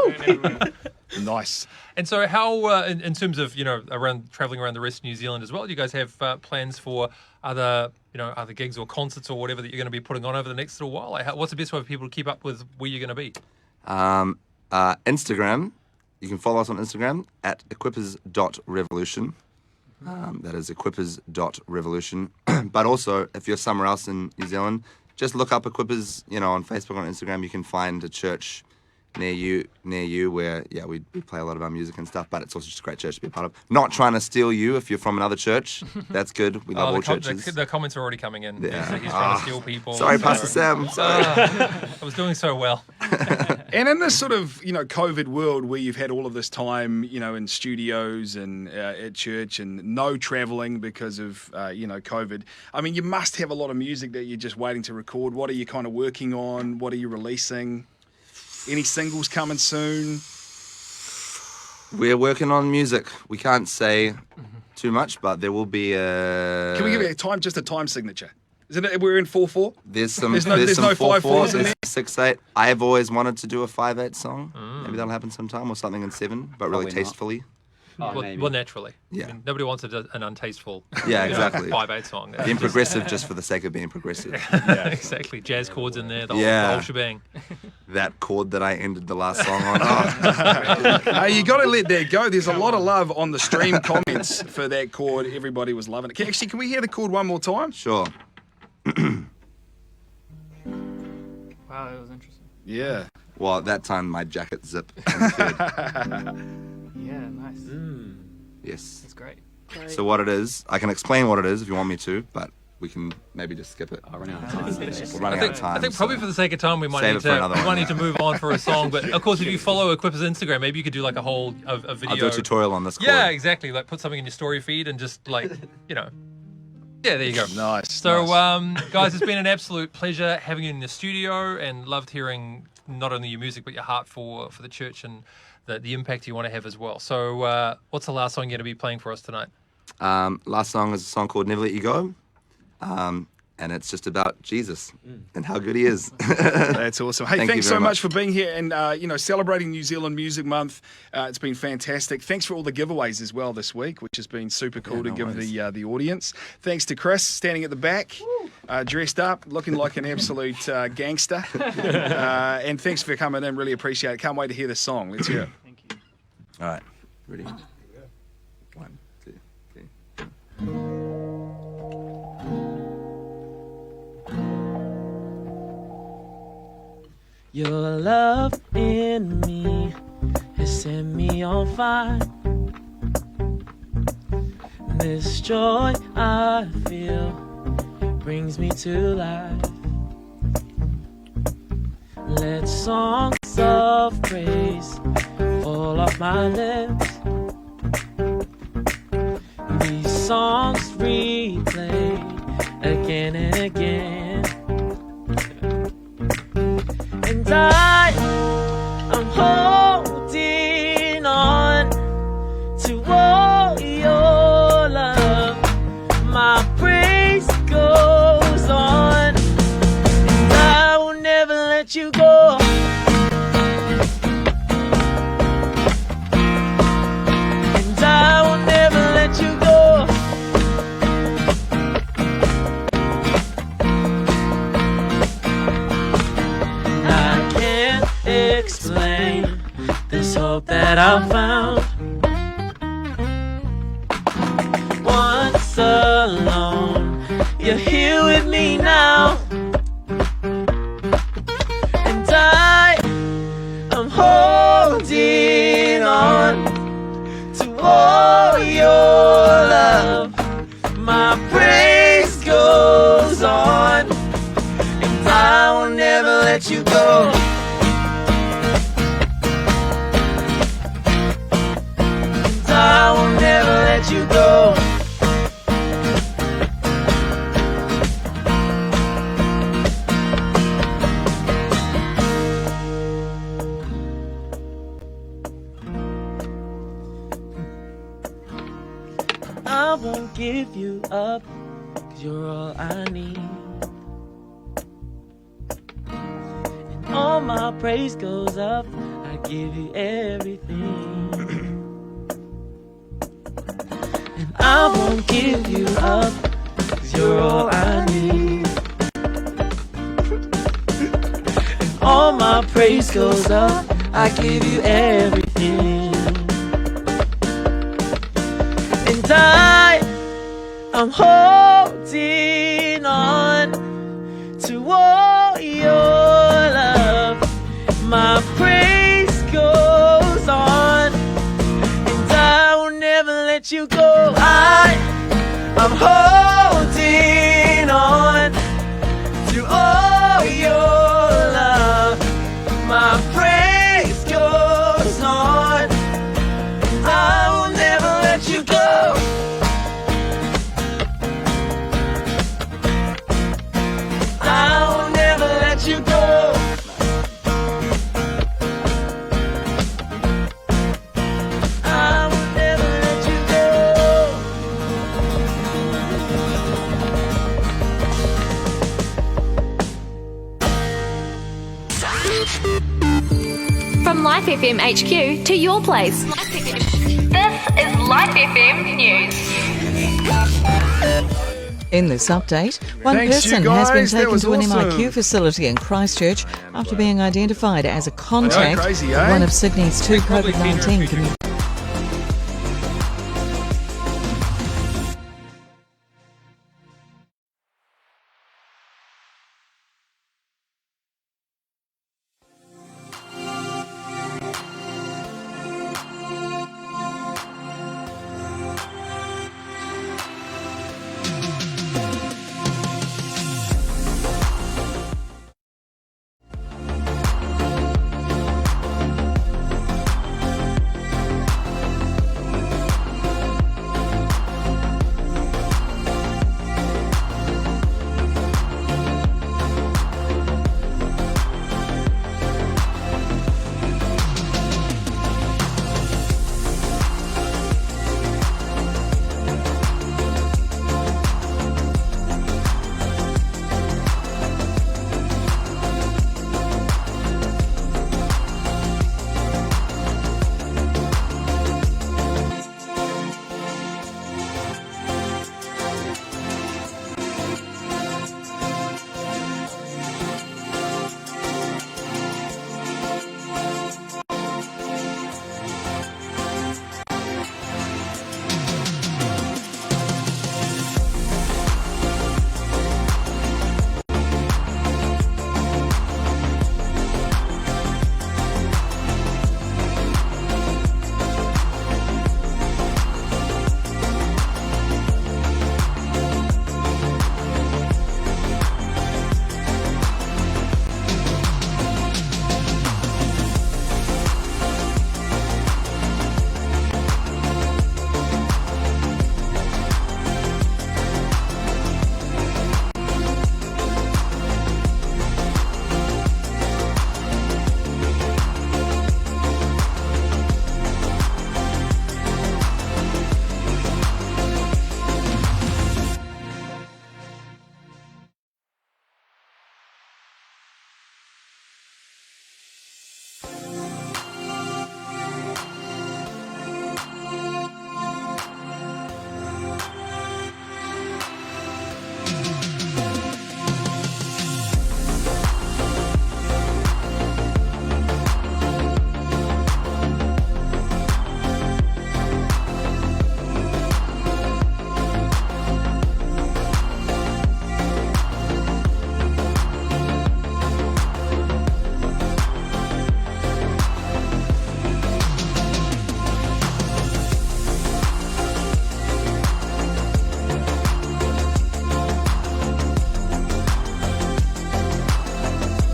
Nice. And so how, in terms of, around traveling around the rest of New Zealand as well, do you guys have plans for other gigs or concerts or whatever that you're going to be putting on over the next little while? Like, what's the best way for people to keep up with where you're going to be? Instagram. You can follow us on Instagram at equippers.revolution. That is equippers.revolution. But also, if you're somewhere else in New Zealand, just look up Equippers, on Facebook, on Instagram. You can find a church near you where, we play a lot of our music and stuff, but it's also just a great church to be a part of. Not trying to steal you if you're from another church. That's good. We love all churches. The comments are already coming in. Yeah. He's trying to steal people. Sorry, Pastor Sam. Sorry. I was doing so well. And in this sort of, COVID world where you've had all of this time, in studios and at church and no traveling because of, COVID, I mean, you must have a lot of music that you're just waiting to record. What are you kind of working on? What are you releasing? Any singles coming soon? We're working on music. We can't say too much, but there will be a... Can we give you just a time signature? Isn't it? We're in 4/4. There's some no 5/4s in there. 6/8. I've always wanted to do a 5/8 song. Maybe that'll happen sometime, or something in 7, but really Probably not. tastefully. Well, naturally. Yeah. I mean, nobody wants an untasteful Yeah, exactly. 5/8 song. Being progressive just for the sake of being progressive. Exactly. Jazz chords in there, the whole shebang. That chord that I ended the last song on. Oh. Hey, you got to let that go. There's a lot of love on the stream comments for that chord. Everybody was loving it. Actually, can we hear the chord one more time? Sure. Wow, that was interesting. Yeah. Well, at that time, my jacket zipped. Yeah, nice. Yes. That's great. So what it is, I can explain what it is if you want me to, but we can maybe just skip it. I'll run out of time. We're running out of time. I think probably for the sake of time, we might Save need it for another one. need to move on for a song. But of course, if you follow Equippers Instagram, maybe you could do like a whole a video. I'll do a tutorial on this chord. Yeah, exactly. Like put something in your story feed and just like, Yeah, there you go. Nice. So, nice. guys, it's been an absolute pleasure having you in the studio and loved hearing not only your music, but your heart for the church and the impact you want to have as well. So what's the last song you're going to be playing for us tonight? Last song is a song called Never Let You Go. And it's just about Jesus and how good he is. That's awesome. Hey, Thank thanks you so very much for being here and, celebrating New Zealand Music Month. It's been fantastic. Thanks for all the giveaways as well this week, which has been super cool to give the audience. Thanks to Chris, standing at the back, dressed up, looking like an absolute gangster. And thanks for coming in. Really appreciate it. Can't wait to hear this song. Let's hear it. Thank you. All right. Ready? 1, 2, 3. Your love in me has set me on fire. This joy I feel brings me to life. Let songs of praise fall off my lips. These songs replay again and again. And I'm holding on to all your love. My praise goes on, and I will never let you go. And I will never let you go. Explain this hope that I found. Once alone, you're here with me now. And let you go. And I will never let you go. I won't give you up, 'cause you're all I need. And all my praise goes up, I give you everything. And I won't give you up, 'cause you're all I need. And all my praise goes up, I give you everything. And I'm holding on to all your love. My praise goes on, and I will never let you go. I'm holding on to all your love. My praise goes on, and I will never let you go. You go. I will never let you go. From Life FM HQ to your place. This is Life FM News. In this update, one Thanks, person you guys. has been That taken was to an awesome. MIQ facility in Christchurch after being identified as a contact crazy, of eh? one of Sydney's two Probably COVID-19 seen her a few community.